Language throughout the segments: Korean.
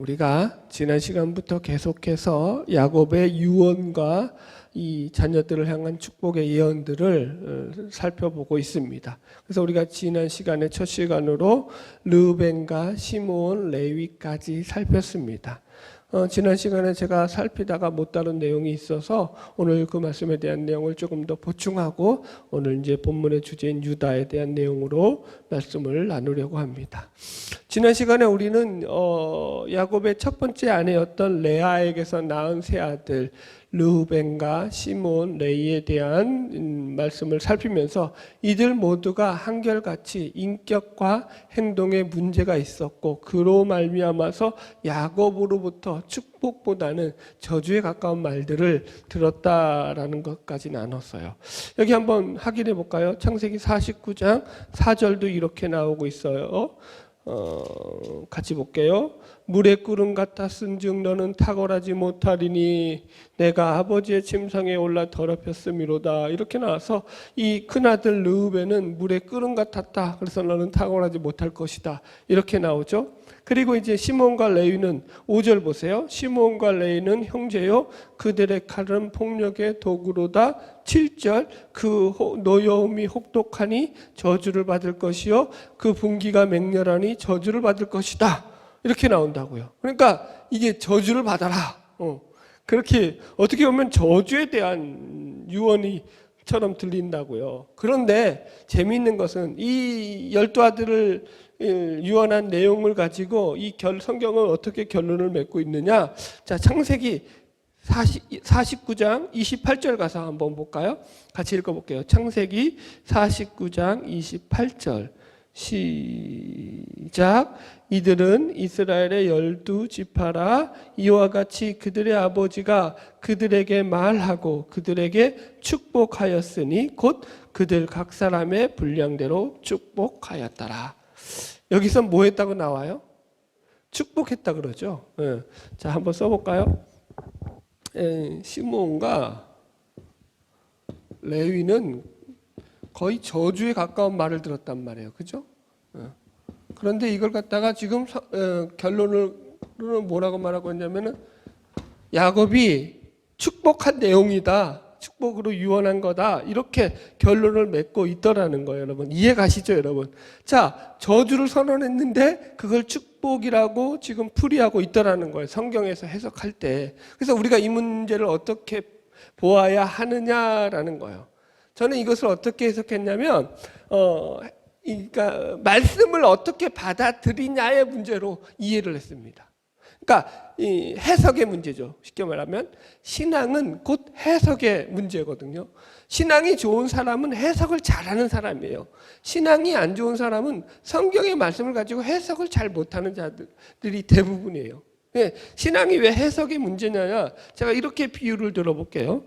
우리가 지난 시간부터 계속해서 야곱의 유언과 이 자녀들을 향한 축복의 예언들을 살펴보고 있습니다. 그래서 우리가 지난 시간에 첫 시간으로 르우벤과 시므온, 레위까지 살폈습니다. 지난 시간에 제가 살피다가 못 다룬 내용이 있어서 오늘 그 말씀에 대한 내용을 조금 더 보충하고 오늘 이제 본문의 주제인 유다에 대한 내용으로 말씀을 나누려고 합니다. 지난 시간에 우리는 야곱의 첫 번째 아내였던 레아에게서 낳은 세 아들 르우벤과 시므온, 레위에 대한 말씀을 살피면서 이들 모두가 한결같이 인격과 행동에 문제가 있었고 그로 말미암아서 야곱으로부터 축복보다는 저주에 가까운 말들을 들었다라는 것까지 나눴어요. 여기 한번 확인해 볼까요? 창세기 49장 4절도 이렇게 나오고 있어요. 같이 볼게요. 물의 구름 같았은즉 너는 탁월하지 못하리니 내가 아버지의 침상에 올라 더럽혔음이로다. 이렇게 나와서 이 큰아들 르우벤은 물의 구름 같았다. 그래서 너는 탁월하지 못할 것이다. 이렇게 나오죠. 그리고 이제 시므온과 레위는 5절 보세요. 시므온과 레위는 형제요 그들의 칼은 폭력의 도구로다. 7절 그 노여움이 혹독하니 저주를 받을 것이요 그 분기가 맹렬하니 저주를 받을 것이다. 이렇게 나온다고요. 그러니까 이게 저주를 받아라. 그렇게 어떻게 보면 저주에 대한 유언이처럼 들린다고요. 그런데 재미있는 것은 이 12아들을 유언한 내용을 가지고 이 성경은 어떻게 결론을 맺고 있느냐. 자, 창세기 49장 28절 가서 한번 볼까요? 같이 읽어볼게요. 창세기 49장 28절 시작. 이들은 이스라엘의 12지파라. 이와 같이 그들의 아버지가 그들에게 말하고 그들에게 축복하였으니 곧 그들 각 사람의 분량대로 축복하였더라. 여기서 뭐 했다고 나와요? 축복했다 그러죠. 자, 한번 써볼까요? 시므온과 레위는 거의 저주에 가까운 말을 들었단 말이에요. 그죠? 그런데 이걸 갖다가 지금 결론을 뭐라고 말하고 있냐면은 야곱이 축복한 내용이다. 축복으로 유언한 거다. 이렇게 결론을 맺고 있더라는 거예요, 여러분. 이해 가시죠, 여러분? 자, 저주를 선언했는데 그걸 축복이라고 지금 풀이하고 있더라는 거예요. 성경에서 해석할 때. 그래서 우리가 이 문제를 어떻게 보아야 하느냐라는 거예요. 저는 이것을 어떻게 해석했냐면 그러니까 말씀을 어떻게 받아들이냐의 문제로 이해를 했습니다. 그러니까 이 해석의 문제죠. 쉽게 말하면 신앙은 곧 해석의 문제거든요. 신앙이 좋은 사람은 해석을 잘하는 사람이에요. 신앙이 안 좋은 사람은 성경의 말씀을 가지고 해석을 잘 못하는 자들이 대부분이에요. 신앙이 왜 해석의 문제냐? 제가 이렇게 비유를 들어볼게요.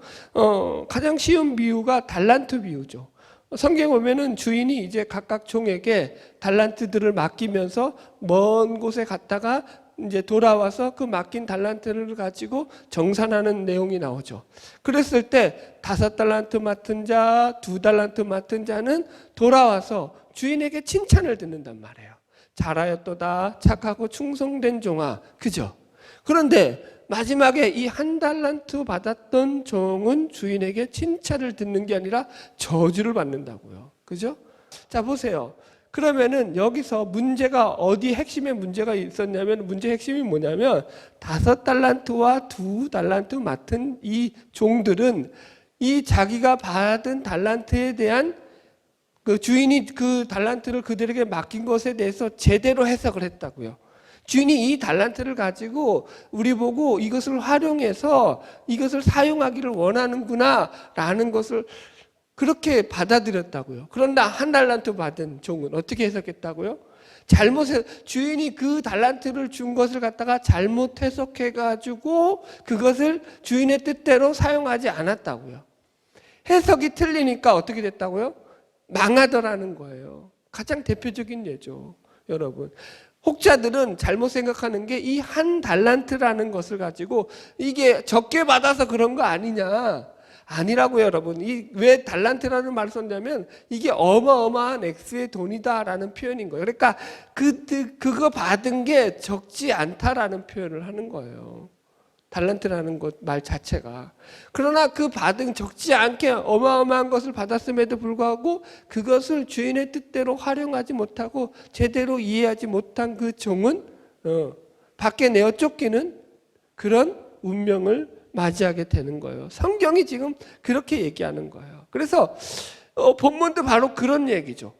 가장 쉬운 비유가 달란트 비유죠. 성경에 보면은 주인이 이제 각각 종에게 달란트들을 맡기면서 먼 곳에 갔다가 이제 돌아와서 그 맡긴 달란트를 가지고 정산하는 내용이 나오죠. 그랬을 때 5달란트 맡은 자, 2달란트 맡은 자는 돌아와서 주인에게 칭찬을 듣는단 말이에요. 잘하였도다, 착하고 충성된 종아. 그죠? 그런데 마지막에 이 1달란트 받았던 종은 주인에게 칭찬을 듣는 게 아니라 저주를 받는다고요. 그죠? 자, 보세요. 그러면은 여기서 문제가 어디 핵심에 문제가 있었냐면 문제의 핵심이 뭐냐면 5달란트와 2달란트 맡은 이 종들은 이 자기가 받은 달란트에 대한 그 주인이 그 달란트를 그들에게 맡긴 것에 대해서 제대로 해석을 했다고요. 주인이 이 달란트를 가지고 우리 보고 이것을 활용해서 이것을 사용하기를 원하는구나 라는 것을 그렇게 받아들였다고요. 그런데 1달란트 받은 종은 어떻게 해석했다고요? 주인이 그 달란트를 준 것을 갖다가 잘못 해석해가지고 그것을 주인의 뜻대로 사용하지 않았다고요. 해석이 틀리니까 어떻게 됐다고요? 망하더라는 거예요. 가장 대표적인 예죠, 여러분. 혹자들은 잘못 생각하는 게 이 1달란트라는 것을 가지고 이게 적게 받아서 그런 거 아니냐. 아니라고요, 여러분. 이 왜 달란트라는 말을 썼냐면 이게 어마어마한 액수의 돈이다라는 표현인 거예요. 그러니까 그거 받은 게 적지 않다라는 표현을 하는 거예요. 달란트라는 것 말 자체가. 그러나 그 받은 적지 않게 어마어마한 것을 받았음에도 불구하고 그것을 주인의 뜻대로 활용하지 못하고 제대로 이해하지 못한 그 종은 밖에 내어 쫓기는 그런 운명을 맞이하게 되는 거예요. 성경이 지금 그렇게 얘기하는 거예요. 그래서 본문도 바로 그런 얘기죠.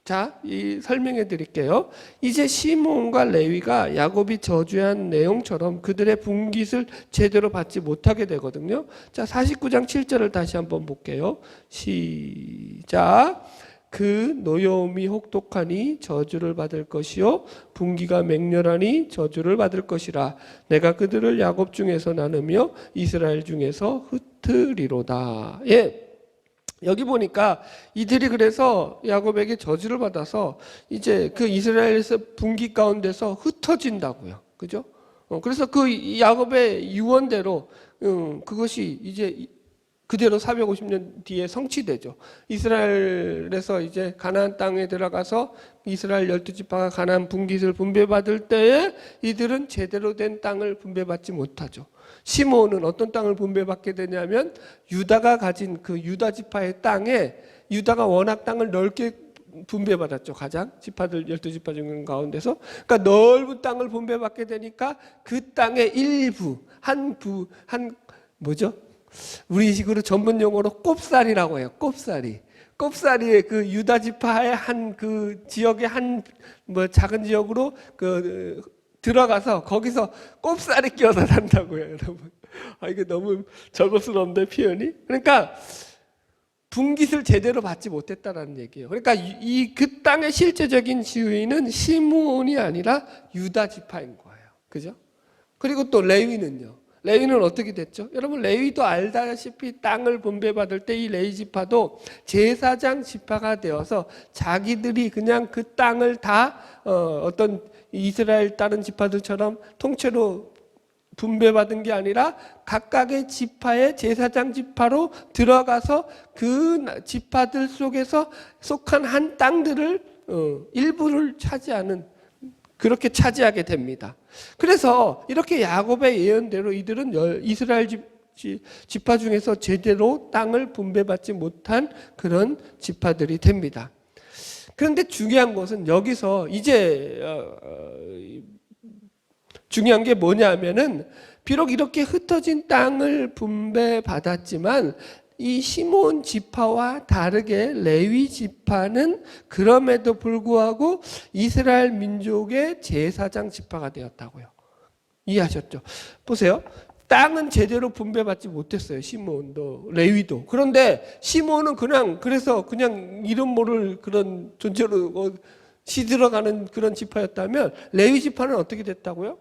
자, 설명해 드릴게요. 이제 시므온과 레위가 야곱이 저주한 내용처럼 그들의 분깃을 제대로 받지 못하게 되거든요. 자, 49장 7절을 다시 한번 볼게요. 시작. 그 노여움이 혹독하니 저주를 받을 것이요 분기가 맹렬하니 저주를 받을 것이라. 내가 그들을 야곱 중에서 나누며 이스라엘 중에서 흩으리로다. 예. 여기 보니까 이들이 그래서 야곱에게 저주를 받아서 이제 그 이스라엘에서 분기 가운데서 흩어진다고요. 그죠? 그래서 그 야곱의 유언대로 그것이 이제 그대로 450년 뒤에 성취되죠. 이스라엘에서 이제 가나안 땅에 들어가서 이스라엘 12지파가 가나안 분깃을 분배받을 때에 이들은 제대로 된 땅을 분배받지 못하죠. 시므온은 어떤 땅을 분배받게 되냐면 유다가 가진 그 유다 지파의 땅에 유다가 워낙 땅을 넓게 분배받았죠. 가장 지파들 12지파 중 가운데서. 그러니까 넓은 땅을 분배받게 되니까 그 땅의 일부 한 뭐죠? 우리식으로 전문 용어로 꼽살이라고 해요. 꼽살이의 그 유다 지파의 한 그 지역의 한 뭐 작은 지역으로 들어가서 거기서 꼽살이 끼어서 산다고요, 여러분. 이게 너무 저것스러운데 표현이. 그러니까 분깃을 제대로 받지 못했다라는 얘기예요. 그러니까 그 땅의 실제적인 지위는 시므온이 아니라 유다 지파인 거예요. 그죠? 그리고 또 레위는요. 레위는 어떻게 됐죠? 여러분 레위도 알다시피 땅을 분배받을 때 이 레위 지파도 제사장 지파가 되어서 자기들이 그냥 그 땅을 다 어떤 이스라엘 다른 지파들처럼 통째로 분배받은 게 아니라 각각의 지파의 제사장 지파로 들어가서 그 지파들 속에서 속한 한 땅들을 일부를 차지하는 그렇게 차지하게 됩니다. 그래서 이렇게 야곱의 예언대로 이들은 이스라엘 지파 중에서 제대로 땅을 분배받지 못한 그런 지파들이 됩니다. 그런데 중요한 것은 여기서 이제 중요한 게 뭐냐면은 비록 이렇게 흩어진 땅을 분배받았지만 이 시므온 지파와 다르게 레위 지파는 그럼에도 불구하고 이스라엘 민족의 제사장 지파가 되었다고요. 이해하셨죠? 보세요. 땅은 제대로 분배받지 못했어요. 시므온도 레위도. 그런데 시므온은 그래서 그냥 이름 모를 그런 존재로 시들어가는 그런 지파였다면 레위 지파는 어떻게 됐다고요?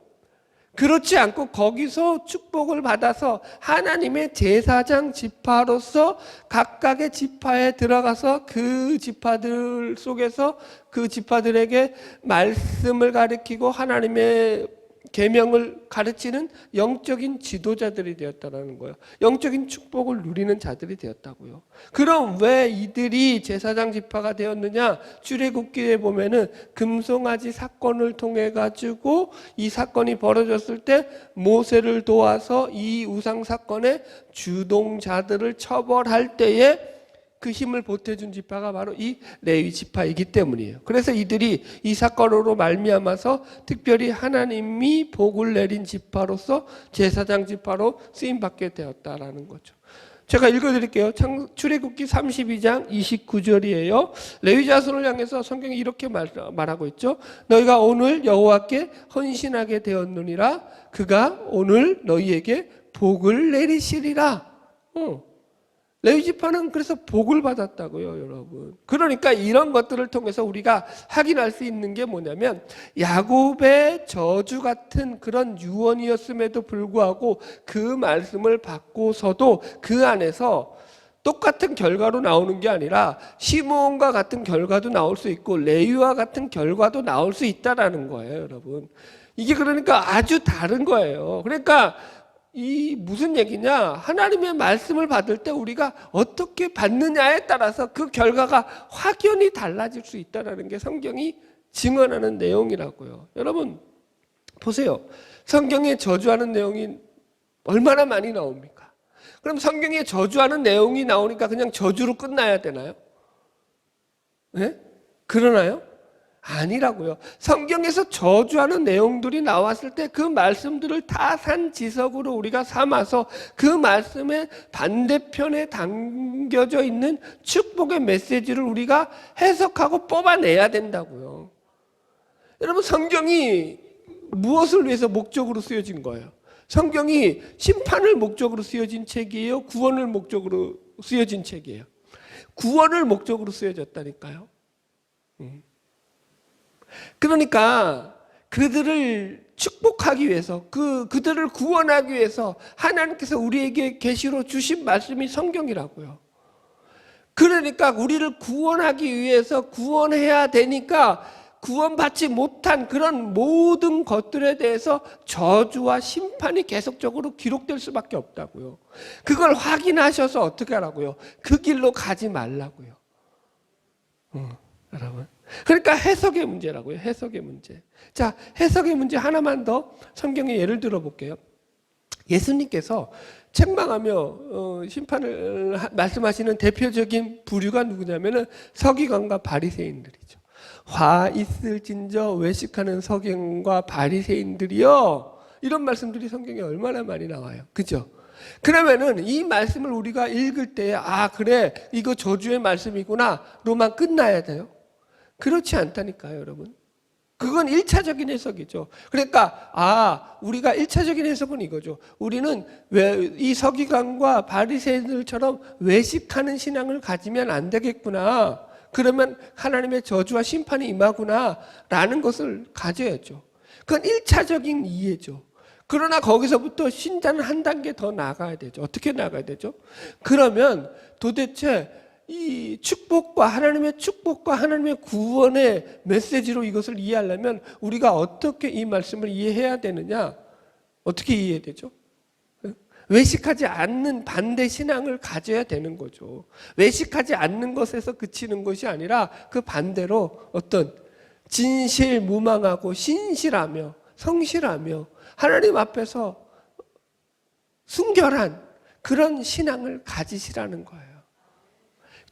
그렇지 않고 거기서 축복을 받아서 하나님의 제사장 지파로서 각각의 지파에 들어가서 그 지파들 속에서 그 지파들에게 말씀을 가르치고 하나님의 계명을 가르치는 영적인 지도자들이 되었다는 거예요. 영적인 축복을 누리는 자들이 되었다고요. 그럼 왜 이들이 제사장 지파가 되었느냐? 출애굽기에 보면은 금송아지 사건을 통해 가지고 이 사건이 벌어졌을 때 모세를 도와서 이 우상 사건의 주동자들을 처벌할 때에 그 힘을 보태준 지파가 바로 이 레위 지파이기 때문이에요. 그래서 이들이 이 사건으로 말미암아서 특별히 하나님이 복을 내린 지파로서 제사장 지파로 쓰임받게 되었다라는 거죠. 제가 읽어드릴게요. 출애굽기 32장 29절이에요. 레위 자손을 향해서 성경이 이렇게 말하고 있죠. 너희가 오늘 여호와께 헌신하게 되었느니라. 그가 오늘 너희에게 복을 내리시리라. 레위 지파는 그래서 복을 받았다고요, 여러분. 그러니까 이런 것들을 통해서 우리가 확인할 수 있는 게 뭐냐면 야곱의 저주 같은 그런 유언이었음에도 불구하고 그 말씀을 받고서도 그 안에서 똑같은 결과로 나오는 게 아니라 시므온과 같은 결과도 나올 수 있고 레위와 같은 결과도 나올 수 있다라는 거예요, 여러분. 이게 그러니까 아주 다른 거예요. 그러니까 이 무슨 얘기냐? 하나님의 말씀을 받을 때 우리가 어떻게 받느냐에 따라서 그 결과가 확연히 달라질 수 있다는 게 성경이 증언하는 내용이라고요. 여러분 보세요. 성경에 저주하는 내용이 얼마나 많이 나옵니까? 그럼 성경에 저주하는 내용이 나오니까 그냥 저주로 끝나야 되나요? 네? 그러나요? 아니라고요. 성경에서 저주하는 내용들이 나왔을 때 그 말씀들을 타산지석으로 우리가 삼아서 그 말씀의 반대편에 담겨져 있는 축복의 메시지를 우리가 해석하고 뽑아내야 된다고요. 여러분 성경이 무엇을 위해서 목적으로 쓰여진 거예요? 성경이 심판을 목적으로 쓰여진 책이에요? 구원을 목적으로 쓰여진 책이에요? 구원을 목적으로 쓰여졌다니까요. 그러니까 그들을 축복하기 위해서 그들을 구원하기 위해서 하나님께서 우리에게 계시로 주신 말씀이 성경이라고요. 그러니까 우리를 구원하기 위해서 구원해야 되니까 구원받지 못한 그런 모든 것들에 대해서 저주와 심판이 계속적으로 기록될 수밖에 없다고요. 그걸 확인하셔서 어떻게 하라고요? 그 길로 가지 말라고요. 여러분. 그러니까 해석의 문제라고요. 해석의 문제. 자, 해석의 문제 하나만 더 성경의 예를 들어 볼게요. 예수님께서 책망하며 심판을 말씀하시는 대표적인 부류가 누구냐면은 서기관과 바리새인들이죠. 화 있을진저 외식하는 서기관과 바리새인들이요. 이런 말씀들이 성경에 얼마나 많이 나와요. 그죠? 그러면은 이 말씀을 우리가 읽을 때 아 그래 이거 저주의 말씀이구나 로만 끝나야 돼요? 그렇지 않다니까요, 여러분. 그건 1차적인 해석이죠. 그러니까 우리가 1차적인 해석은 이거죠. 우리는 왜 이 서기관과 바리새인들처럼 외식하는 신앙을 가지면 안 되겠구나. 그러면 하나님의 저주와 심판이 임하구나 라는 것을 가져야죠. 그건 1차적인 이해죠. 그러나 거기서부터 신자는 한 단계 더 나가야 되죠. 어떻게 나가야 되죠? 그러면 도대체 이 축복과 하나님의 구원의 메시지로 이것을 이해하려면 우리가 어떻게 이 말씀을 이해해야 되느냐? 어떻게 이해해야 되죠? 외식하지 않는 반대 신앙을 가져야 되는 거죠. 외식하지 않는 것에서 그치는 것이 아니라 그 반대로 어떤 진실무망하고 신실하며 성실하며 하나님 앞에서 순결한 그런 신앙을 가지시라는 거예요.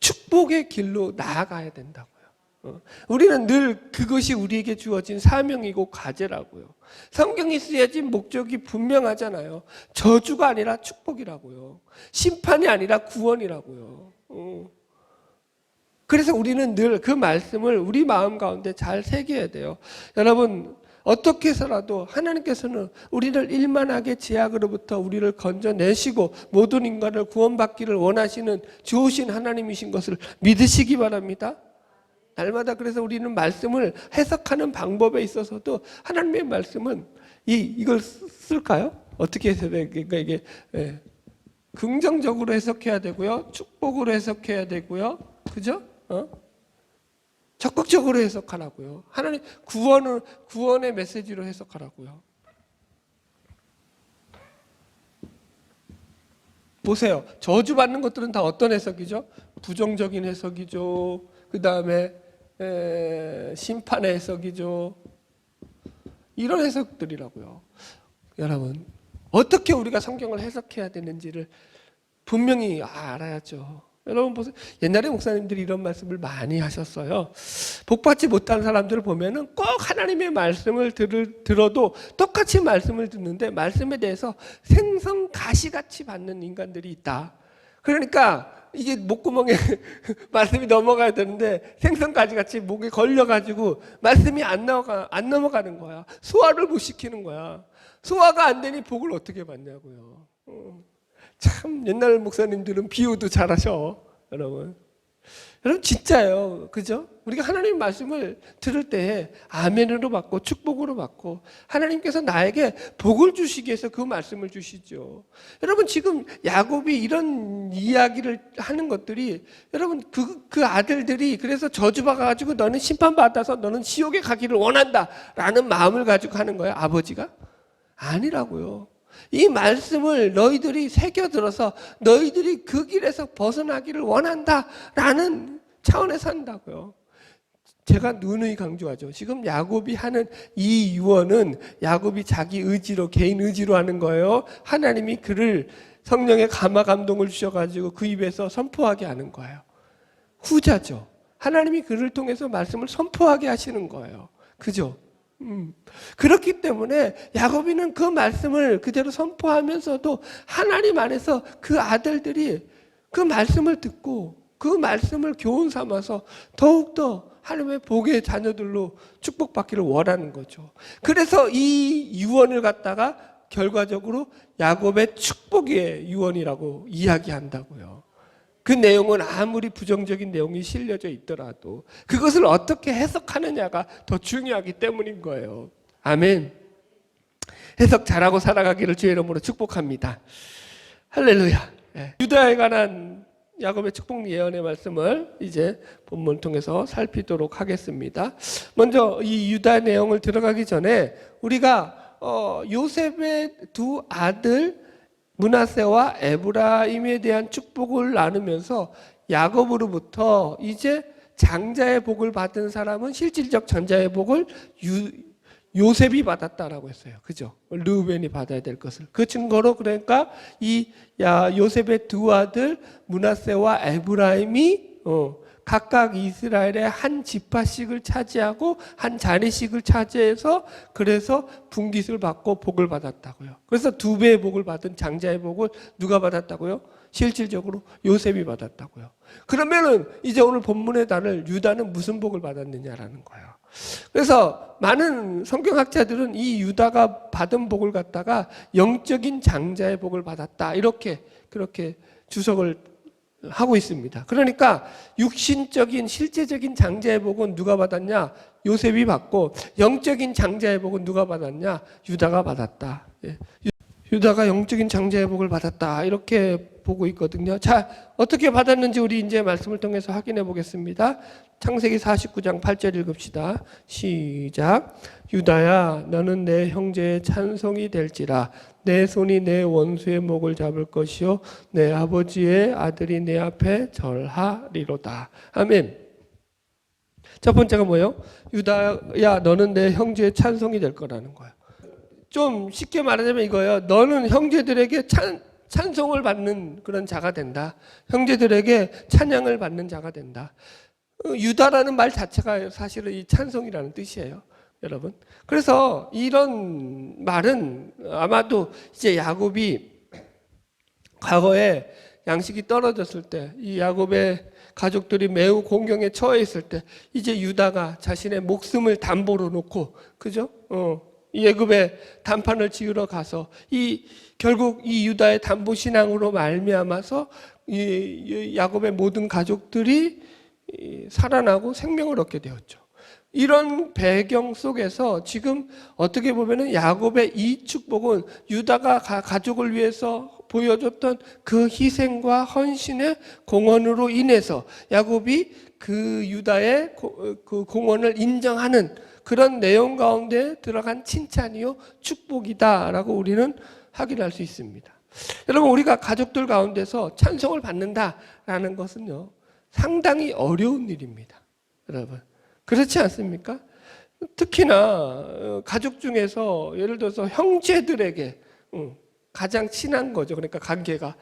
축복의 길로 나아가야 된다고요. 우리는 늘 그것이 우리에게 주어진 사명이고 과제라고요. 성경이 쓰여진 목적이 분명하잖아요. 저주가 아니라 축복이라고요. 심판이 아니라 구원이라고요. 그래서 우리는 늘 그 말씀을 우리 마음 가운데 잘 새겨야 돼요. 여러분 어떻게 해서라도 하나님께서는 우리를 일만하게 죄악으로부터 우리를 건져내시고 모든 인간을 구원받기를 원하시는 좋으신 하나님이신 것을 믿으시기 바랍니다. 날마다 그래서 우리는 말씀을 해석하는 방법에 있어서도 하나님의 말씀은 이걸 쓸까요? 어떻게 해석해야 돼요? 그러니까 이게 긍정적으로 해석해야 되고요. 축복으로 해석해야 되고요. 그죠? 적극적으로 해석하라고요. 하나님 구원의 메시지로 해석하라고요. 보세요. 저주받는 것들은 다 어떤 해석이죠? 부정적인 해석이죠. 그 다음에 심판의 해석이죠. 이런 해석들이라고요. 여러분 어떻게 우리가 성경을 해석해야 되는지를 분명히 알아야죠. 여러분 보세요. 옛날에 목사님들이 이런 말씀을 많이 하셨어요. 복받지 못한 사람들을 보면은 꼭 하나님의 말씀을 들어도 똑같이 말씀을 듣는데 말씀에 대해서 생선가시같이 받는 인간들이 있다. 그러니까 이게 목구멍에 말씀이 넘어가야 되는데 생선가시같이 목에 걸려가지고 말씀이 안 넘어가는 거야. 소화를 못 시키는 거야. 소화가 안 되니 복을 어떻게 받냐고요. 참 옛날 목사님들은 비유도 잘하셔. 여러분 진짜예요. 그죠? 우리가 하나님 말씀을 들을 때 아멘으로 받고 축복으로 받고 하나님께서 나에게 복을 주시기 위해서 그 말씀을 주시죠. 여러분 지금 야곱이 이런 이야기를 하는 것들이 여러분 그 아들들이 그래서 저주받아가지고 너는 심판받아서 너는 지옥에 가기를 원한다 라는 마음을 가지고 하는 거예요. 아버지가? 아니라고요. 이 말씀을 너희들이 새겨들어서 너희들이 그 길에서 벗어나기를 원한다라는 차원에서 한다고요. 제가 누누이 강조하죠. 지금 야곱이 하는 이 유언은 야곱이 자기 의지로, 개인 의지로 하는 거예요. 하나님이 그를 성령의 감화 감동을 주셔가지고 그 입에서 선포하게 하는 거예요. 후자죠. 하나님이 그를 통해서 말씀을 선포하게 하시는 거예요. 그죠? 그렇기 때문에 야곱이는 그 말씀을 그대로 선포하면서도 하나님 안에서 그 아들들이 그 말씀을 듣고 그 말씀을 교훈 삼아서 더욱더 하나님의 복의 자녀들로 축복받기를 원하는 거죠. 그래서 이 유언을 갖다가 결과적으로 야곱의 축복의 유언이라고 이야기한다고요. 그 내용은 아무리 부정적인 내용이 실려져 있더라도 그것을 어떻게 해석하느냐가 더 중요하기 때문인 거예요. 아멘. 해석 잘하고 살아가기를 주의 이름으로 축복합니다. 할렐루야. 유다에 관한 야곱의 축복 예언의 말씀을 이제 본문 통해서 살피도록 하겠습니다. 먼저 이 유다 내용을 들어가기 전에 우리가 요셉의 두 아들 므낫세와 에브라임에 대한 축복을 나누면서 야곱으로부터 이제 장자의 복을 받은 사람은 실질적 전자의 복을 요셉이 받았다라고 했어요. 그죠? 르우벤이 받아야 될 것을. 그 증거로 그러니까 이 요셉의 두 아들 므낫세와 에브라임이 각각 이스라엘의 한 지파씩을 차지하고 한 자리씩을 차지해서 그래서 분깃을 받고 복을 받았다고요. 그래서 두 배의 복을 받은 장자의 복을 누가 받았다고요? 실질적으로 요셉이 받았다고요. 그러면은 이제 오늘 본문에 다룰 유다는 무슨 복을 받았느냐라는 거예요. 그래서 많은 성경학자들은 이 유다가 받은 복을 갖다가 영적인 장자의 복을 받았다 이렇게 그렇게 주석을 하고 있습니다. 그러니까 육신적인 실제적인 장자의 복은 누가 받았냐? 요셉이 받고 영적인 장자의 복은 누가 받았냐? 유다가 받았다. 유다가 영적인 장자의 복을 받았다 이렇게 보고 있거든요. 자, 어떻게 받았는지 우리 이제 말씀을 통해서 확인해 보겠습니다. 창세기 49장 8절 읽읍시다. 시작. 유다야 너는 내 형제의 찬송이 될지라 내 손이 내 원수의 목을 잡을 것이요 내 아버지의 아들이 내 앞에 절하리로다. 아멘. 첫 번째가 뭐예요? 유다야 너는 내 형제의 찬송이 될 거라는 거예요. 좀 쉽게 말하자면 이거예요. 너는 형제들에게 찬송을 받는 그런 자가 된다. 형제들에게 찬양을 받는 자가 된다. 유다라는 말 자체가 사실은 이 찬송이라는 뜻이에요. 여러분. 그래서 이런 말은 아마도 이제 야곱이 과거에 양식이 떨어졌을 때, 이 야곱의 가족들이 매우 공경에 처해 있을 때, 이제 유다가 자신의 목숨을 담보로 놓고, 그죠? 이 애굽에 단판을 지으러 가서 결국 이 유다의 담보 신앙으로 말미암아서 이 야곱의 모든 가족들이 살아나고 생명을 얻게 되었죠. 이런 배경 속에서 지금 어떻게 보면은 야곱의 이 축복은 유다가 가족을 위해서 보여줬던 그 희생과 헌신의 공헌으로 인해서 야곱이 그 유다의 그 공헌을 인정하는 그런 내용 가운데 들어간 칭찬이요 축복이다라고 우리는 확인할 수 있습니다. 여러분 우리가 가족들 가운데서 찬송을 받는다라는 것은요 상당히 어려운 일입니다. 여러분 그렇지 않습니까? 특히나 가족 중에서 예를 들어서 형제들에게 가장 친한 거죠. 그러니까 관계가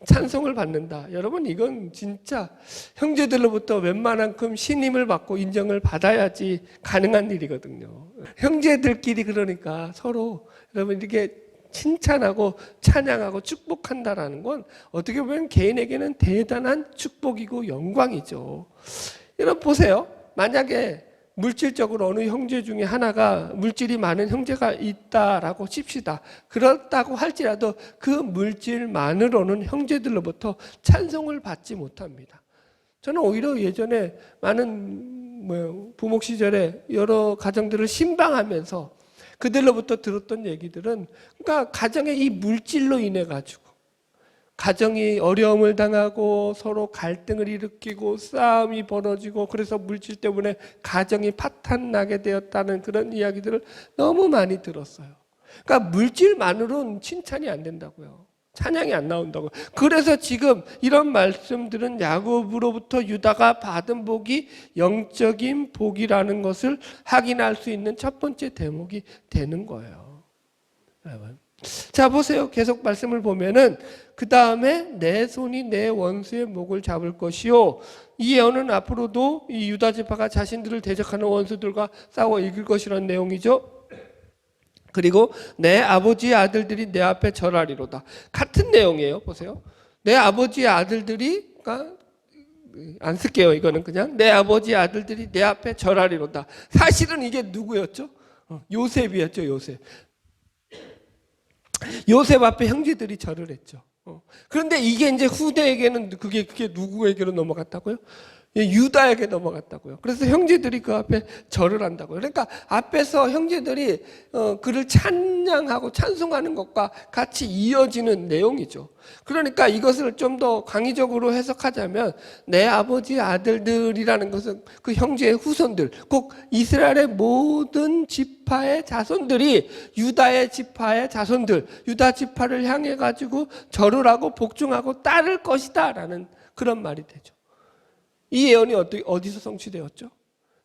찬송을 받는다. 여러분 이건 진짜 형제들로부터 웬만한큼 신임을 받고 인정을 받아야지 가능한 일이거든요. 형제들끼리 그러니까 서로 여러분 이렇게 칭찬하고 찬양하고 축복한다라는 건 어떻게 보면 개인에게는 대단한 축복이고 영광이죠. 여러분 보세요. 만약에 물질적으로 어느 형제 중에 하나가 물질이 많은 형제가 있다라고 칩시다. 그렇다고 할지라도 그 물질만으로는 형제들로부터 찬송을 받지 못합니다. 저는 오히려 예전에 많은 부목 시절에 여러 가정들을 신방하면서 그들로부터 들었던 얘기들은 그러니까 가정의 이 물질로 인해 가지고 가정이 어려움을 당하고 서로 갈등을 일으키고 싸움이 벌어지고 그래서 물질 때문에 가정이 파탄나게 되었다는 그런 이야기들을 너무 많이 들었어요. 그러니까 물질만으로는 칭찬이 안 된다고요. 찬양이 안 나온다고요. 그래서 지금 이런 말씀들은 야곱으로부터 유다가 받은 복이 영적인 복이라는 것을 확인할 수 있는 첫 번째 대목이 되는 거예요. 여러분. 자, 보세요. 계속 말씀을 보면은 그 다음에 내 손이 내 원수의 목을 잡을 것이요. 이 예언은 앞으로도 이 유다 지파가 자신들을 대적하는 원수들과 싸워 이길 것이라는 내용이죠. 그리고 내 아버지의 아들들이 내 앞에 절하리로다. 같은 내용이에요. 보세요. 내 아버지의 아들들이, 그러니까 안 쓸게요. 이거는 그냥 내 아버지의 아들들이 내 앞에 절하리로다. 사실은 이게 누구였죠? 요셉이었죠. 요셉. 요셉 앞에 형제들이 절을 했죠. 그런데 이게 이제 후대에게는 그게 누구에게로 넘어갔다고요? 유다에게 넘어갔다고요. 그래서 형제들이 그 앞에 절을 한다고요. 그러니까 앞에서 형제들이 그를 찬양하고 찬송하는 것과 같이 이어지는 내용이죠. 그러니까 이것을 좀 더 강의적으로 해석하자면 내 아버지 아들들이라는 것은 그 형제의 후손들, 꼭 이스라엘의 모든 지파의 자손들이 유다의 지파의 자손들, 유다 지파를 향해 가지고 절을 하고 복종하고 따를 것이다 라는 그런 말이 되죠. 이 예언이 어디서 성취되었죠?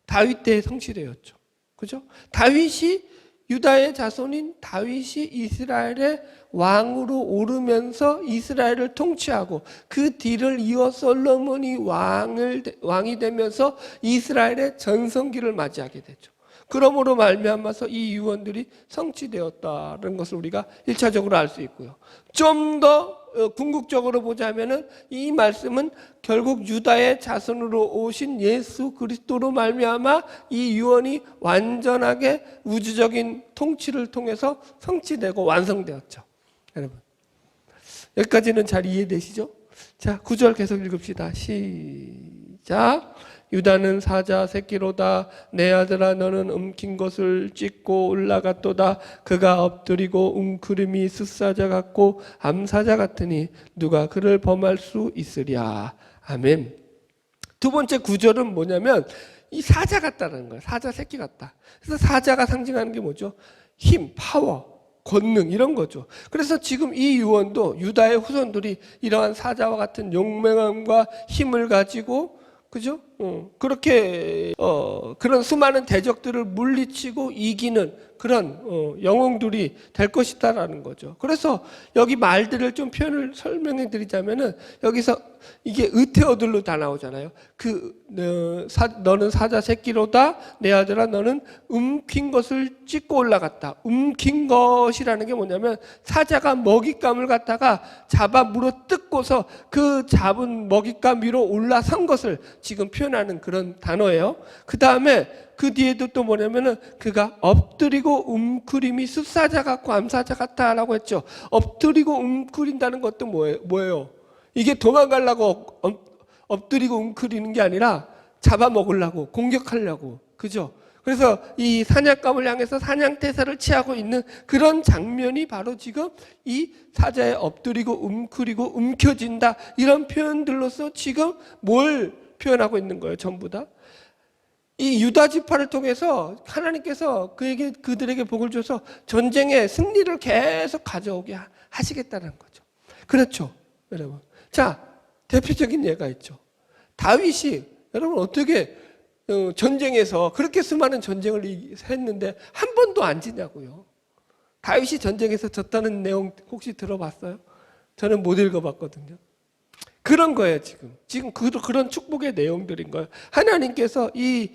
다윗 때에 성취되었죠. 그죠? 다윗이 유다의 자손인 다윗이 이스라엘의 왕으로 오르면서 이스라엘을 통치하고 그 뒤를 이어 솔로몬이 왕이 되면서 이스라엘의 전성기를 맞이하게 되죠. 그러므로 말미암아서 이 유언들이 성취되었다는 것을 우리가 1차적으로 알 수 있고요. 좀 더 궁극적으로 보자면은 이 말씀은 결국 유다의 자손으로 오신 예수 그리스도로 말미암아 이 유언이 완전하게 우주적인 통치를 통해서 성취되고 완성되었죠. 여러분, 여기까지는 잘 이해되시죠? 자, 9절 계속 읽읍시다. 시작. 유다는 사자 새끼로다. 내 아들아 너는 움킨 것을 찢고 올라갔도다. 그가 엎드리고 웅크림이 숫사자 같고 암사자 같으니 누가 그를 범할 수 있으랴. 아멘. 두 번째 구절은 뭐냐면 이 사자 같다는 거예요. 사자 새끼 같다. 그래서 사자가 상징하는 게 뭐죠? 힘, 파워, 권능 이런 거죠. 그래서 지금 이 유언도 유다의 후손들이 이러한 사자와 같은 용맹함과 힘을 가지고 그죠? 그렇게 그런 수많은 대적들을 물리치고 이기는 그런 영웅들이 될 것이다라는 거죠. 그래서 여기 말들을 좀 표현을 설명해 드리자면은 여기서 이게 의태어들로 다 나오잖아요. 너는 사자 새끼로다. 내 아들아 너는 움킨 것을 찢고 올라갔다. 움킨 것이라는 게 뭐냐면 사자가 먹잇감을 갖다가 잡아 물어 뜯고서 그 잡은 먹잇감 위로 올라선 것을 지금 표현하는 그런 단어예요. 그 다음에 그 뒤에도 또 뭐냐면은 그가 엎드리고 움크림이 숫사자 같고 암사자 같다라고 했죠. 엎드리고 움크린다는 것도 뭐예요? 이게 도망가려고 엎드리고 웅크리는 게 아니라 잡아먹으려고 공격하려고 그죠? 그래서 이 사냥감을 향해서 사냥태세를 취하고 있는 그런 장면이 바로 지금 이 사자에 엎드리고 움크리고 움켜진다 이런 표현들로서 지금 뭘 표현하고 있는 거예요? 전부 다 이 유다 지파를 통해서 하나님께서 그들에게 복을 줘서 전쟁의 승리를 계속 가져오게 하시겠다는 거죠. 그렇죠, 여러분. 자, 대표적인 예가 있죠. 다윗이 여러분 어떻게 전쟁에서 그렇게 수많은 전쟁을 했는데 한 번도 안 지냐고요. 다윗이 전쟁에서 졌다는 내용 혹시 들어봤어요? 저는 못 읽어봤거든요. 그런 거예요, 지금 그런 축복의 내용들인 거예요. 하나님께서 이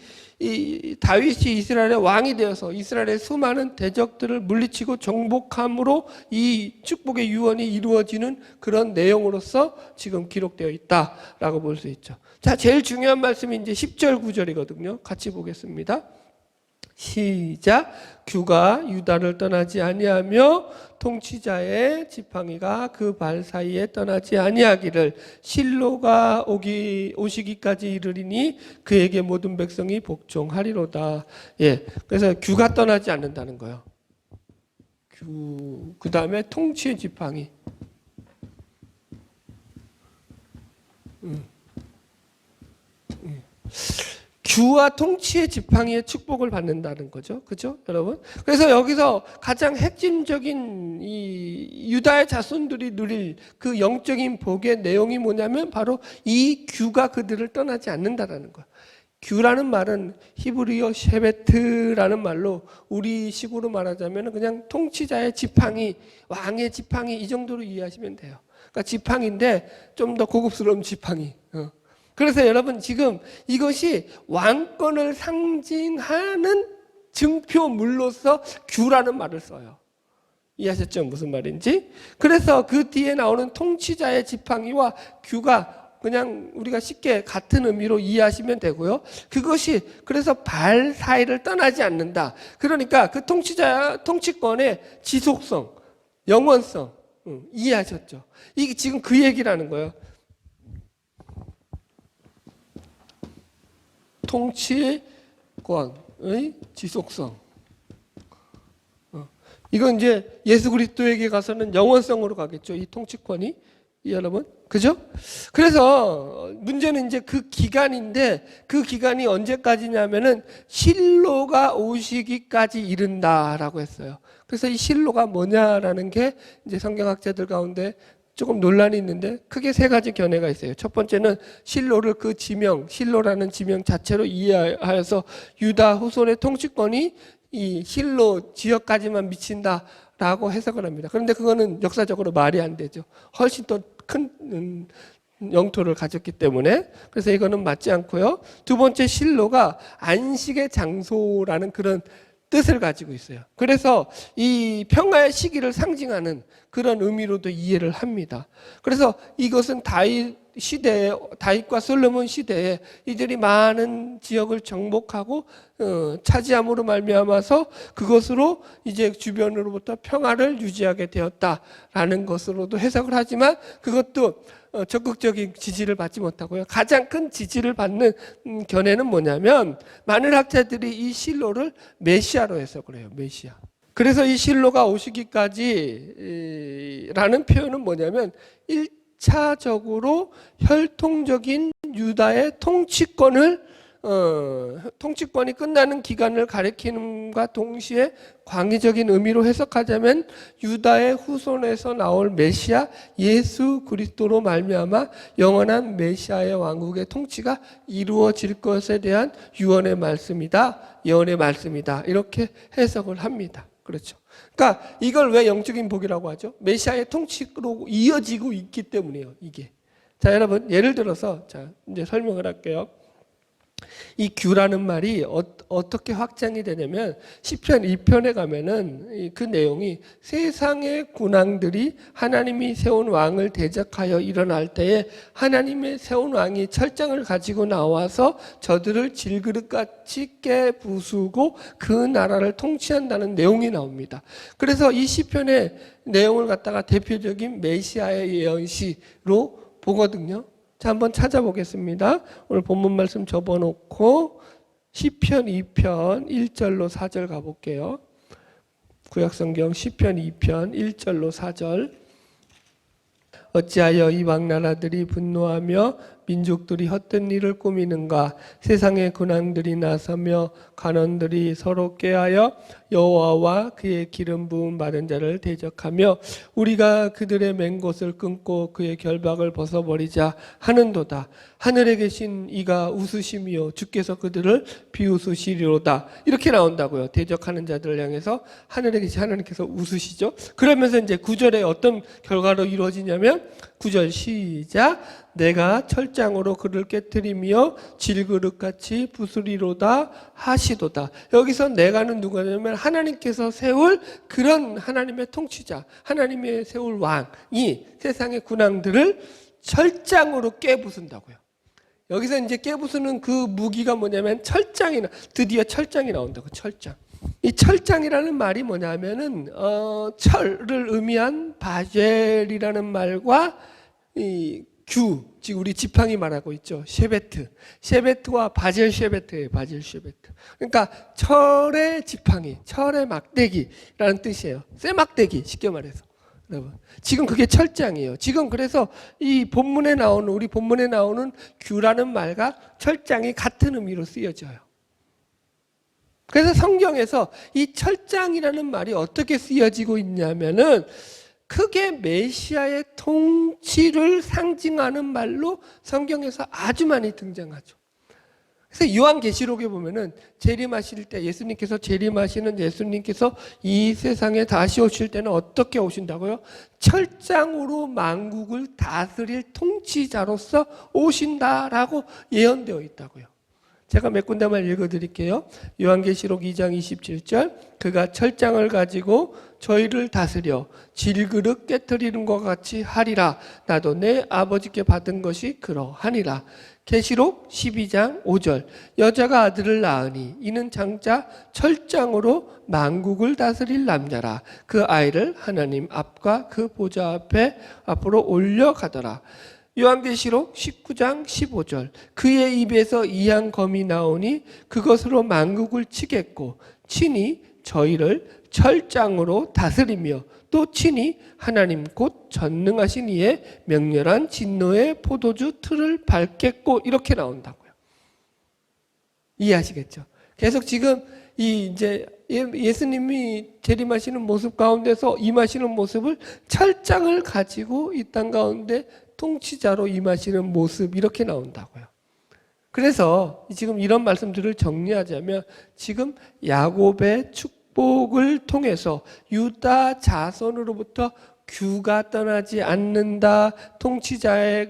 다윗이 이스라엘의 왕이 되어서 이스라엘의 수많은 대적들을 물리치고 정복함으로 이 축복의 유언이 이루어지는 그런 내용으로서 지금 기록되어 있다라고 볼 수 있죠. 자, 제일 중요한 말씀이 이제 10절 9절이거든요. 같이 보겠습니다. 시작. 규가 유다를 떠나지 아니하며 통치자의 지팡이가 그 발 사이에 떠나지 아니하기를 실로가 오시기까지 이르리니 그에게 모든 백성이 복종하리로다. 예, 그래서 규가 떠나지 않는다는 거예요. 그 다음에 통치의 지팡이. 규와 통치의 지팡이의 축복을 받는다는 거죠. 그죠, 여러분? 그래서 여기서 가장 핵심적인 이 유다의 자손들이 누릴 그 영적인 복의 내용이 뭐냐면 바로 이 규가 그들을 떠나지 않는다라는 거예요. 규라는 말은 히브리어 셰베트라는 말로 우리식으로 말하자면 그냥 통치자의 지팡이, 왕의 지팡이 이 정도로 이해하시면 돼요. 그러니까 지팡이인데 좀 더 고급스러운 지팡이. 그래서 여러분 지금 이것이 왕권을 상징하는 증표물로서 규라는 말을 써요. 이해하셨죠? 무슨 말인지? 그래서 그 뒤에 나오는 통치자의 지팡이와 규가 그냥 우리가 쉽게 같은 의미로 이해하시면 되고요. 그것이 그래서 발 사이를 떠나지 않는다. 그러니까 그 통치권의 지속성, 영원성 이해하셨죠? 이게 지금 그 얘기라는 거예요. 통치권의 지속성. 이건 이제 예수 그리스도에게 가서는 영원성으로 가겠죠. 이 통치권이. 여러분. 그죠? 그래서 문제는 이제 그 기간인데 그 기간이 언제까지냐면은 실로가 오시기까지 이른다라고 했어요. 그래서 이 실로가 뭐냐라는 게 이제 성경학자들 가운데 조금 논란이 있는데 크게 세 가지 견해가 있어요. 첫 번째는 실로를 그 지명, 실로라는 지명 자체로 이해하여서 유다 후손의 통치권이 이 실로 지역까지만 미친다라고 해석을 합니다. 그런데 그거는 역사적으로 말이 안 되죠. 훨씬 더 큰 영토를 가졌기 때문에. 그래서 이거는 맞지 않고요. 두 번째 실로가 안식의 장소라는 그런 뜻을 가지고 있어요. 그래서 이 평화의 시기를 상징하는 그런 의미로도 이해를 합니다. 그래서 이것은 다윗과 솔로몬 시대에 이들이 많은 지역을 정복하고 차지함으로 말미암아서 그것으로 이제 주변으로부터 평화를 유지하게 되었다라는 것으로도 해석을 하지만 그것도 적극적인 지지를 받지 못하고요. 가장 큰 지지를 받는 견해는 뭐냐면 많은 학자들이 이 실로를 메시아로 해석을 해요. 메시아. 그래서 이 실로가 오시기까지라는 표현은 뭐냐면 1차적으로 혈통적인 유다의 통치권이 끝나는 기간을 가리킴과 동시에 광의적인 의미로 해석하자면 유다의 후손에서 나올 메시아 예수 그리스도로 말미암아 영원한 메시아의 왕국의 통치가 이루어질 것에 대한 유언의 말씀이다. 예언의 말씀이다. 이렇게 해석을 합니다. 그렇죠. 그러니까 이걸 왜 영적인 복이라고 하죠? 메시아의 통치로 이어지고 있기 때문이에요. 이게. 자, 여러분 예를 들어서 자 이제 설명을 할게요. 이 규라는 말이 어떻게 확장이 되냐면 시편 2편에 가면은 그 내용이 세상의 군왕들이 하나님이 세운 왕을 대적하여 일어날 때에 하나님의 세운 왕이 철장을 가지고 나와서 저들을 질그릇같이 깨부수고 그 나라를 통치한다는 내용이 나옵니다. 그래서 이 시편의 내용을 갖다가 대표적인 메시아의 예언시로 보거든요. 자, 한번 찾아보겠습니다. 오늘 본문 말씀 접어놓고 시편 2편 1절로 4절 가볼게요. 구약성경 시편 2편 1절로 4절. 어찌하여 이방 나라들이 분노하며 민족들이 헛된 일을 꾸미는가? 세상의 군왕들이 나서며 관원들이 서로 꾀하여 여호와와 그의 기름 부음 받은 자를 대적하며 우리가 그들의 맹곳을 끊고 그의 결박을 벗어버리자 하는도다. 하늘에 계신 이가 웃으시며 주께서 그들을 비웃으시리로다. 이렇게 나온다고요. 대적하는 자들을 향해서 하늘에 계신 하나님께서 웃으시죠. 그러면서 이제 9절에 어떤 결과로 이루어지냐면 9절 시작. 내가 철장으로 그를 깨뜨리며 질그릇같이 부수리로다 하시도다. 여기서 내가는 누구냐면 하나님께서 세울 그런 하나님의 통치자, 하나님의 세울 왕이 세상의 군왕들을 철장으로 깨부순다고요. 여기서 이제 깨부수는 그 무기가 뭐냐면 드디어 철장이 나온다고. 철장. 이 철장이라는 말이 뭐냐면은 철을 의미한 바젤이라는 말과 이 규, 지금 우리 지팡이 말하고 있죠. 셰베트와 바젤 셰베트예요. 바젤 셰베트. 그러니까 철의 지팡이, 철의 막대기라는 뜻이에요. 쇠막대기, 쉽게 말해서. 여러분, 지금 그게 철장이에요. 지금 그래서 이 본문에 나오는, 우리 본문에 나오는 규라는 말과 철장이 같은 의미로 쓰여져요. 그래서 성경에서 이 철장이라는 말이 어떻게 쓰여지고 있냐면은 크게 메시아의 통치를 상징하는 말로 성경에서 아주 많이 등장하죠. 그래서 요한계시록에 보면은 재림하실 때 예수님께서 재림하시는 예수님께서 이 세상에 다시 오실 때는 어떻게 오신다고요? 철장으로 만국을 다스릴 통치자로서 오신다라고 예언되어 있다고요. 제가 몇 군데만 읽어드릴게요. 요한계시록 2장 27절, 그가 철장을 가지고 저희를 다스려 질그릇 깨트리는 것 같이 하리라. 나도 내 아버지께 받은 것이 그러하니라. 계시록 12장 5절, 여자가 아들을 낳으니 이는 장차 철장으로 만국을 다스릴 남자라. 그 아이를 하나님 앞과 그 보좌 앞으로 올려가더라. 요한계시록 19장 15절, 그의 입에서 이한 검이 나오니 그것으로 만국을 치겠고 친히 저희를 철장으로 다스리며 또 친히 하나님 곧 전능하신 이의 맹렬한 진노의 포도주 틀을 밟겠고, 이렇게 나온다고요. 이해하시겠죠? 계속 지금 이제 예수님이 재림하시는 모습 가운데서 임하시는 모습을 철장을 가지고 이 땅 가운데 통치자로 임하시는 모습, 이렇게 나온다고요. 그래서 지금 이런 말씀들을 정리하자면 지금 야곱의 축복을 통해서 유다 자손으로부터 규가 떠나지 않는다, 통치자의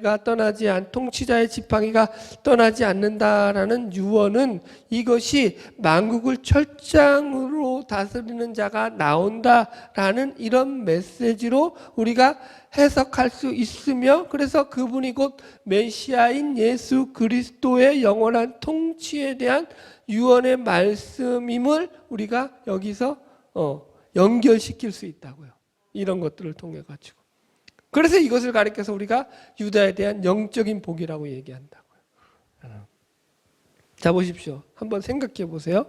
지팡이가 떠나지 않는다라는 유언은 이것이 만국을 철장으로 다스리는 자가 나온다라는 이런 메시지로 우리가 해석할 수 있으며, 그래서 그분이 곧 메시아인 예수 그리스도의 영원한 통치에 대한 유언의 말씀임을 우리가 여기서 연결시킬 수 있다고요. 이런 것들을 통해 가지고. 그래서 이것을 가리켜서 우리가 유다에 대한 영적인 복이라고 얘기한다고요. 자, 보십시오. 한번 생각해 보세요.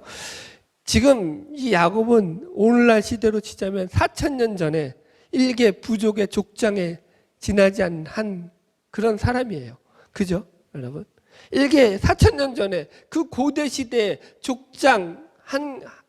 지금 이 야곱은 오늘날 시대로 치자면 4,000년 전에 일개 부족의 족장에 지나지 않은 한 그런 사람이에요. 그죠? 여러분? 일개 4,000년 전에 그 고대 시대의 족장,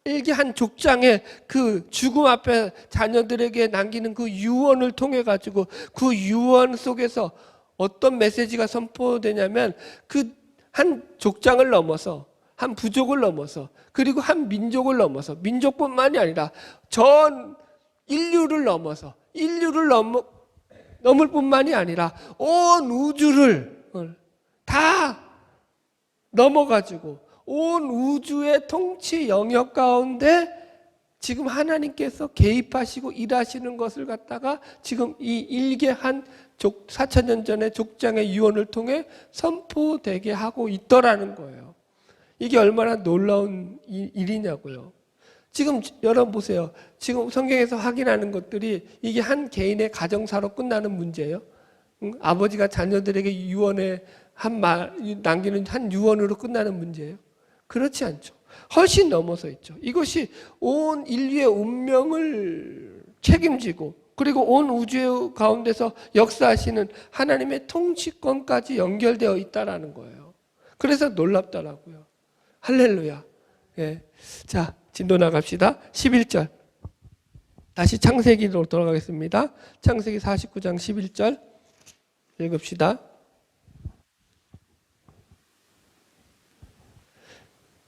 일개 한 족장의 그 죽음 앞에 자녀들에게 남기는 그 유언을 통해 가지고 그 유언 속에서 어떤 메시지가 선포되냐면 그 한 족장을 넘어서 한 부족을 넘어서 그리고 한 민족을 넘어서 민족뿐만이 아니라 전 인류를 넘어서 넘을 뿐만이 아니라 온 우주를 다 넘어가지고 온 우주의 통치 영역 가운데 지금 하나님께서 개입하시고 일하시는 것을 갖다가 지금 이 일개 한 4,000년 전의 족장의 유언을 통해 선포되게 하고 있더라는 거예요. 이게 얼마나 놀라운 일이냐고요. 지금 여러분 보세요. 지금 성경에서 확인하는 것들이 이게 한 개인의 가정사로 끝나는 문제예요. 아버지가 자녀들에게 유언에 남기는 한 유언으로 끝나는 문제예요. 그렇지 않죠. 훨씬 넘어서 있죠. 이것이 온 인류의 운명을 책임지고 그리고 온 우주 가운데서 역사하시는 하나님의 통치권까지 연결되어 있다라는 거예요. 그래서 놀랍다라고요. 할렐루야. 예. 자, 진도 나갑시다. 11절. 다시 창세기로 돌아가겠습니다. 창세기 49장 11절 읽읍시다.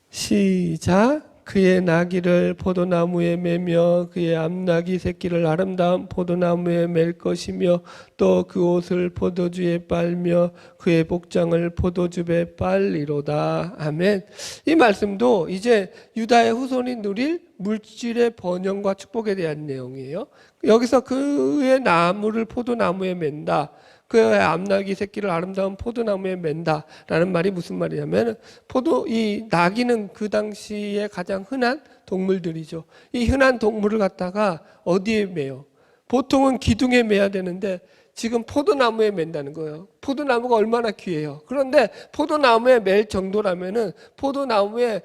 시작. 그의 나귀를 포도나무에 매며 그의 암나귀 새끼를 아름다운 포도나무에 맬 것이며 또 그 옷을 포도주에 빨며 그의 복장을 포도즙에 빨리로다. 아멘. 이 말씀도 이제 유다의 후손이 누릴 물질의 번영과 축복에 대한 내용이에요. 여기서 그의 나무를 포도나무에 맨다, 그의 암나귀 새끼를 아름다운 포도나무에 맨다라는 말이 무슨 말이냐면 이 나귀는 그 당시에 가장 흔한 동물들이죠. 이 흔한 동물을 갖다가 어디에 매요? 보통은 기둥에 매야 되는데 지금 포도나무에 맨다는 거예요. 포도나무가 얼마나 귀해요. 그런데 포도나무에 맬 정도라면은 포도나무에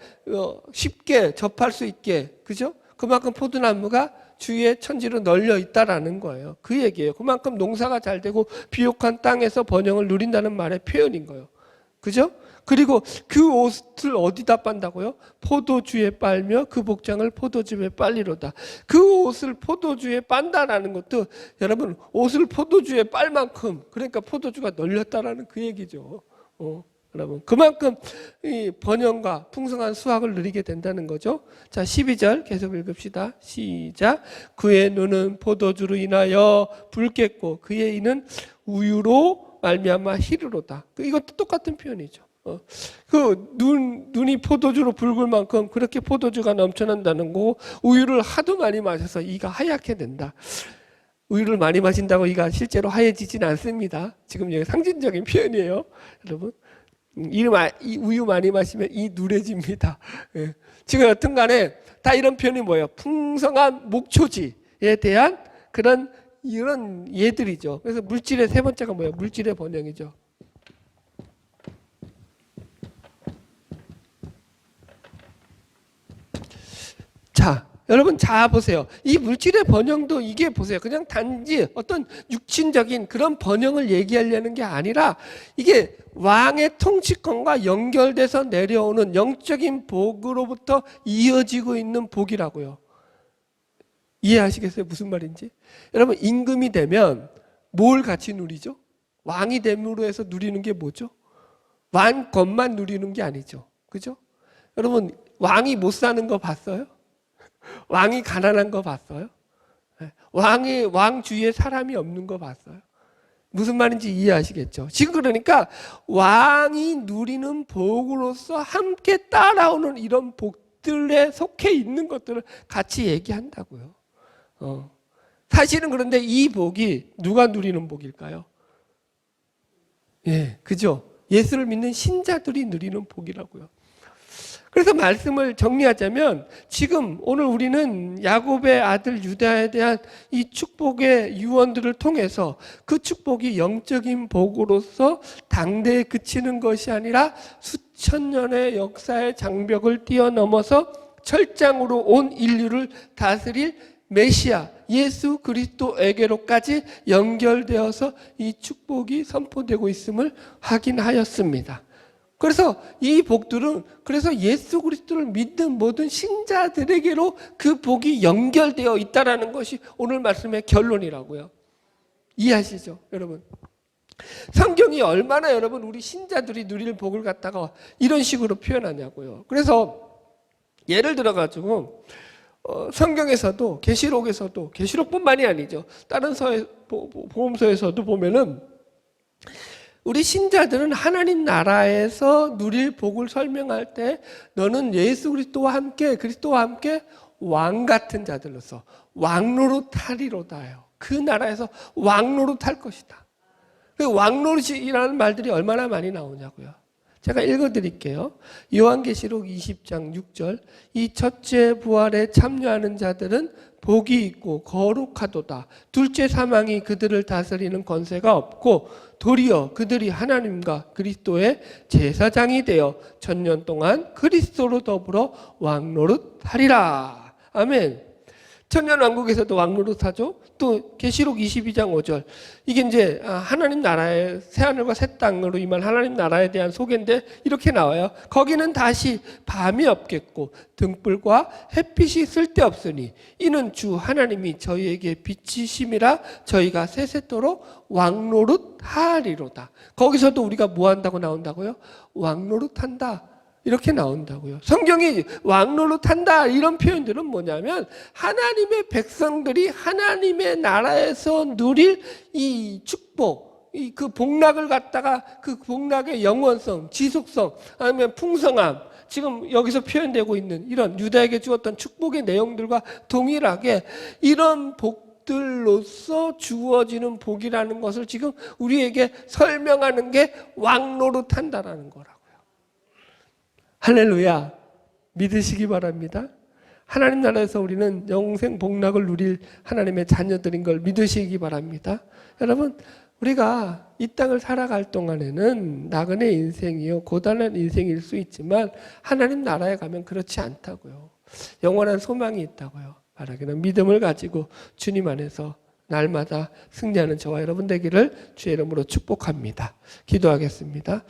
쉽게 접할 수 있게, 그죠? 그만큼 포도나무가 주위에 천지로 널려 있다라는 거예요. 그 얘기예요. 그만큼 농사가 잘 되고 비옥한 땅에서 번영을 누린다는 말의 표현인 거예요. 그죠? 그리고 그 옷을 어디다 빤다고요? 포도주에 빨며 그 복장을 포도즙에 빨리로다. 그 옷을 포도주에 빤다라는 것도 여러분 옷을 포도주에 빨 만큼 그러니까 포도주가 널렸다라는 그 얘기죠. 여러분 그만큼 이 번영과 풍성한 수확을 누리게 된다는 거죠. 자 12절 계속 읽읍시다. 시작. 그의 눈은 포도주로 인하여 붉겠고 그의 이는 우유로 말미암아 희르로다. 이것도 똑같은 표현이죠. 그 눈이 포도주로 붉을 만큼 그렇게 포도주가 넘쳐난다는 거고 우유를 하도 많이 마셔서 이가 하얗게 된다. 우유를 많이 마신다고 이가 실제로 하얘지진 않습니다. 지금 여기 상징적인 표현이에요. 여러분 이 우유 많이 마시면 이 누래집니다. 예. 지금 여튼 간에 다 이런 표현이 뭐예요? 풍성한 목초지에 대한 이런 예들이죠. 그래서 물질의 세 번째가 뭐예요? 물질의 번영이죠. 자, 여러분 자 보세요. 이 물질의 번영도 이게 보세요. 그냥 단지 어떤 육신적인 그런 번영을 얘기하려는 게 아니라 이게 왕의 통치권과 연결돼서 내려오는 영적인 복으로부터 이어지고 있는 복이라고요. 이해하시겠어요? 무슨 말인지? 여러분 임금이 되면 뭘 같이 누리죠? 왕이 됨으로 해서 누리는 게 뭐죠? 왕 것만 누리는 게 아니죠. 그죠? 여러분 왕이 못 사는 거 봤어요? 왕이 가난한 거 봤어요? 왕 주위에 사람이 없는 거 봤어요? 무슨 말인지 이해하시겠죠? 지금 그러니까 왕이 누리는 복으로서 함께 따라오는 이런 복들에 속해 있는 것들을 같이 얘기한다고요. 사실은 그런데 이 복이 누가 누리는 복일까요? 예, 그죠? 예수를 믿는 신자들이 누리는 복이라고요. 그래서 말씀을 정리하자면 지금 오늘 우리는 야곱의 아들 유다에 대한 이 축복의 유언들을 통해서 그 축복이 영적인 복으로서 당대에 그치는 것이 아니라 수천 년의 역사의 장벽을 뛰어넘어서 철장으로 온 인류를 다스릴 메시아 예수 그리스도에게로까지 연결되어서 이 축복이 선포되고 있음을 확인하였습니다. 그래서 이 복들은 그래서 예수 그리스도를 믿는 모든 신자들에게로 그 복이 연결되어 있다는 것이 오늘 말씀의 결론이라고요. 이해하시죠, 여러분? 성경이 얼마나 여러분 우리 신자들이 누릴 복을 갖다가 이런 식으로 표현하냐고요. 그래서 예를 들어가지고 성경에서도 계시록에서도 계시록뿐만이 아니죠. 다른 복음서에서도 보면은 우리 신자들은 하나님 나라에서 누릴 복을 설명할 때 너는 예수 그리스도와 함께 왕 같은 자들로서 왕노릇하리로다요. 그 나라에서 왕노릇할 것이다. 그 왕노릇이라는 말들이 얼마나 많이 나오냐고요. 제가 읽어드릴게요. 요한계시록 20장 6절 이 첫째 부활에 참여하는 자들은 복이 있고 거룩하도다. 둘째 사망이 그들을 다스리는 권세가 없고 도리어 그들이 하나님과 그리스도의 제사장이 되어 천년 동안 그리스도로 더불어 왕노릇하리라. 아멘. 천년왕국에서도 왕노릇하죠. 또 계시록 22장 5절 이게 이제 하나님 나라의 새하늘과 새 땅으로 임한 하나님 나라에 대한 소개인데 이렇게 나와요. 거기는 다시 밤이 없겠고 등불과 햇빛이 쓸데없으니 이는 주 하나님이 저희에게 빛이심이라 저희가 세세토록 왕노릇하리로다. 거기서도 우리가 뭐 한다고 나온다고요? 왕노릇한다. 이렇게 나온다고요. 성경이 왕노릇한다 이런 표현들은 뭐냐면 하나님의 백성들이 하나님의 나라에서 누릴 이 축복, 그 복락을 갖다가 그 복락의 영원성, 지속성, 아니면 풍성함, 지금 여기서 표현되고 있는 이런 유다에게 주었던 축복의 내용들과 동일하게 이런 복들로서 주어지는 복이라는 것을 지금 우리에게 설명하는 게 왕노릇한다라는 거라고요. 할렐루야. 믿으시기 바랍니다. 하나님 나라에서 우리는 영생 복락을 누릴 하나님의 자녀들인 걸 믿으시기 바랍니다. 여러분 우리가 이 땅을 살아갈 동안에는 나그네 인생이요 고단한 인생일 수 있지만 하나님 나라에 가면 그렇지 않다고요. 영원한 소망이 있다고요. 바라기는 믿음을 가지고 주님 안에서 날마다 승리하는 저와 여러분 되기를 주의 이름으로 축복합니다. 기도하겠습니다.